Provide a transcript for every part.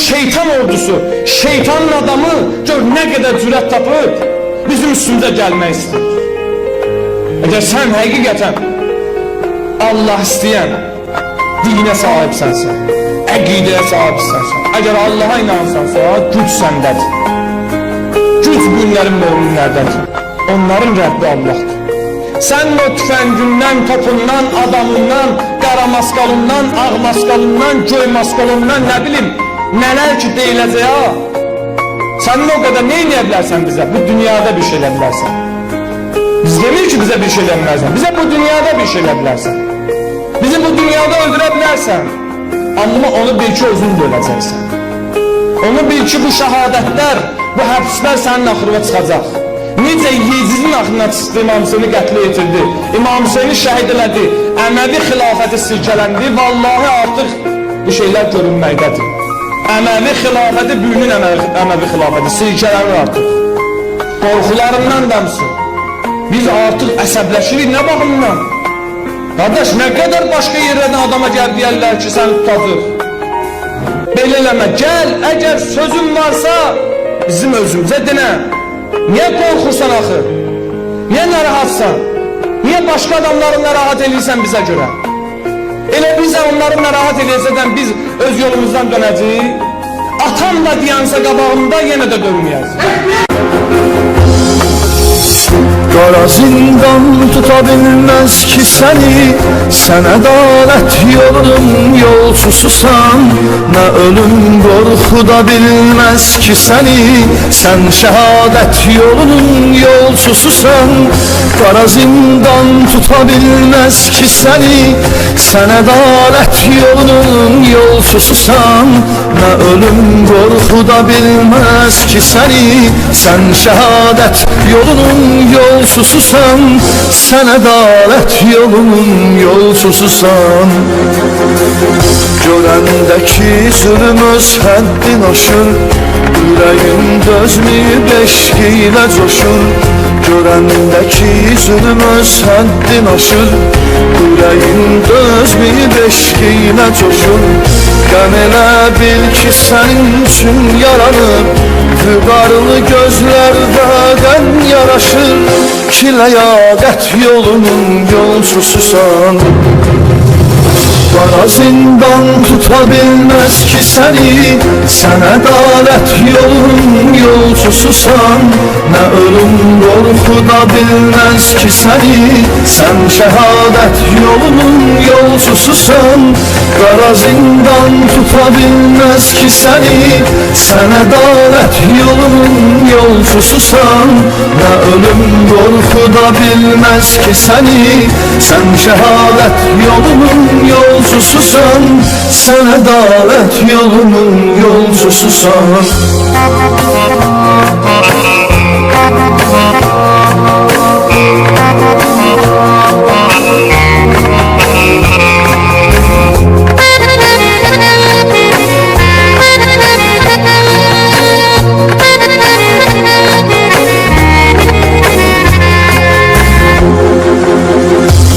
şeytan ordusu, şeytanın adamı gör nə qədər cürət tapıb bizim üstümüzə gəlmək istəyir. Əgər sən həqiqətən Allah istəyən dinə sahibsənsə, əqidəyə sahibsənsə, əgər Allaha inansansa, güc səndədir. Güc günlərin möminlərdədir. Onların Rəbbi Allahdır. Sən o tüfəngindən, topundan, adamından, qara maskalından, ağ maskalından, göy maskalından, nə bilim, nələr ki deyiləcək ha. Sən o qədər nə eləyə bilərsən bizə? Bu dünyada bir şey eləyə bilərsən. Biz demir ki bizə bir şey eləyə bilərsən. Bizə bu dünyada bir şey eləyə bilərsən. Bizi bu dünyada öldürə bilərsən. Amma onu bil ki özün də öləcəksən. Onu bil ki bu şəhadətlər, bu həbslər sənin axırına çıxacaq. Necə Yezidin axırına çıxdı, İmam Hüseyni qətlə yetirdi, İmam Hüseyni şəhid elədi, Əməvi xilafəti silkələndi. Vallahi artıq bu şeylər görünməkdədir. Əməvi xilafəti büyünün Əməvi xilafəti silkələnir artıq. Qorxularından damsın. Biz artıq əsəbləşirik, nə baxımdan? Qardaş, nə qədər başqa yerlərdən adama gəl deyərlər ki, sən tutacaq. Belə eləmə, gəl, əgər sözün varsa bizim özümüzə denə. Niyə qorxursan axı? Niyə narahatsan? Niyə başqa adamları narahat edirsən bizə görə? Elə bizə onları narahat edirsən, biz öz yolumuzdan dönəcəyik. Atam da diyansa qabağımda yenə də dönməyəz. Qara zindan tuta bilməz ki səni, sən ədalət yolunun yolçususan. Nə ölüm qorxuda bilməz ki səni, sən şəhadət yolunun yolçususan. Qara zindan tuta bilməz ki səni, sən ədalət yolunun yolçususan. Nə ölüm qorxuda bilməz ki səni, sən şəhadət yolunun yolçususan, sən ədalət yolunun yolçususan. Görəndəki zülm öz həddin aşır, ürəyin dözməyib eşqi ilə coşur. Görəndəki zülm öz həddin aşır, ürəyin dözməyib eşqi ilə coşur. Qəm elə bil ki sənin üçün yaranıb, vüqarlı gözlərdə qən yaraşır ki ləyaqət yolunun yolçususan. Qara zindan tuta bilməz ki səni, sən ədalət yolunun yolçususan. Nə ölüm qorxuda bilməz ki səni, sən şəhadət yolunun yolçususan. Qara zindan tuta bilməz ki səni, sən ədalət yolunun yolçususan. Nə ölüm qorxuda bilməz ki səni, sən şəhadət yolunun yolçususan, sən ədalət yolunun yolçususan.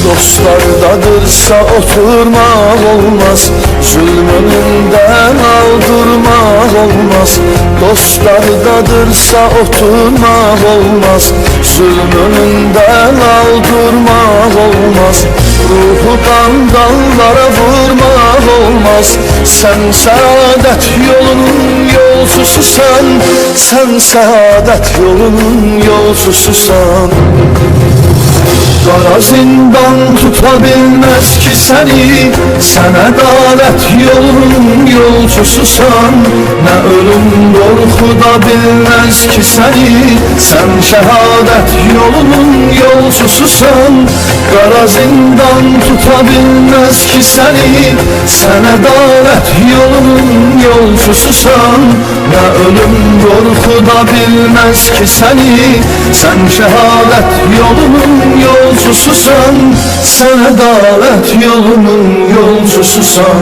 Dostlardadırsa oturmaq olmaz, zulmündən aldırmaq olmaz. Dostlardadırsa oturmaq olmaz, zulmündən aldırmaq olmaz. Ruhu qandallara vurmaq olmaz. Sən səadət yolunun yolçususan, sən səadət yolunun yolçususan. Qara zindan tuta bilməz ki səni, sən ədalət yolunun yolçususan. Nə ölüm qorxuda bilməz ki səni, sən şəhadət yolunun yolçususan. Qara zindan tuta bilməz ki səni, sən ədalət yolunun yolçususan. Nə ölüm qorxuda bilməz ki səni, sən şəhadət yolunun yolçususan, sən ədalət yolunun yolçususan.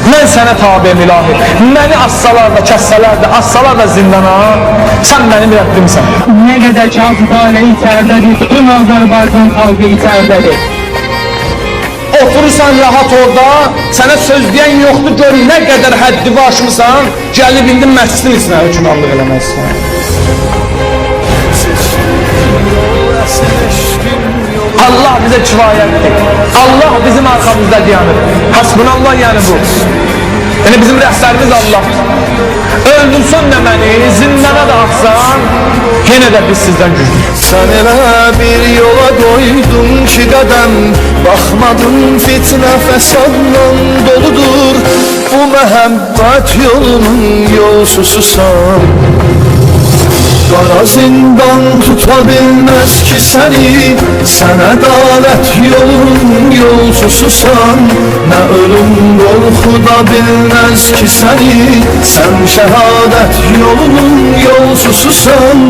Mən sənə tabiyəm ilahi, məni assalar da, kəssələr də, assalar da zindana, sən mənim Rəbbimsən. Nə qədər ki Azərbaycan içərdədir, bütün Azərbaycan xalqı içərdədir. Oturursan rahat orada, sənə söz deyən yoxdur, gör nə qədər həddini aşmısan, gəlib indi məscidin içinə hökmranlıq eləməzsən. Allah bize kifayettir. Allah bizim arkamızda dayanır. Hasbunallah yani bu. Yani bizim rəhbərimiz Allah. Öldürsən də məni, zindana da atsan, yenə də biz sizdən güclüyük. Sen elə bir yola koydun ki qədəm, baxmadın fitnə fəsadla doludur. Bu məhəbbət yolunun yolcususan. Qara zindan tuta bilməz ki səni, sən ədalət yolunun yolcususan. Nə ölüm qorxuda bilməz ki səni, sən şəhadət yolunun yolcususan.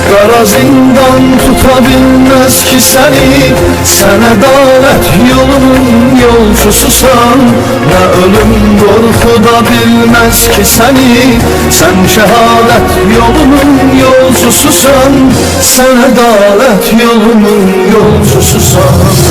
Qara zindan tuta bilməz ki səni, sən ədalət yolunun yolcususan. Nə ölüm qorxuda bilməz ki səni, sən şəhadət yolunun yolcususan. Sen adalet yolunun yolcususan.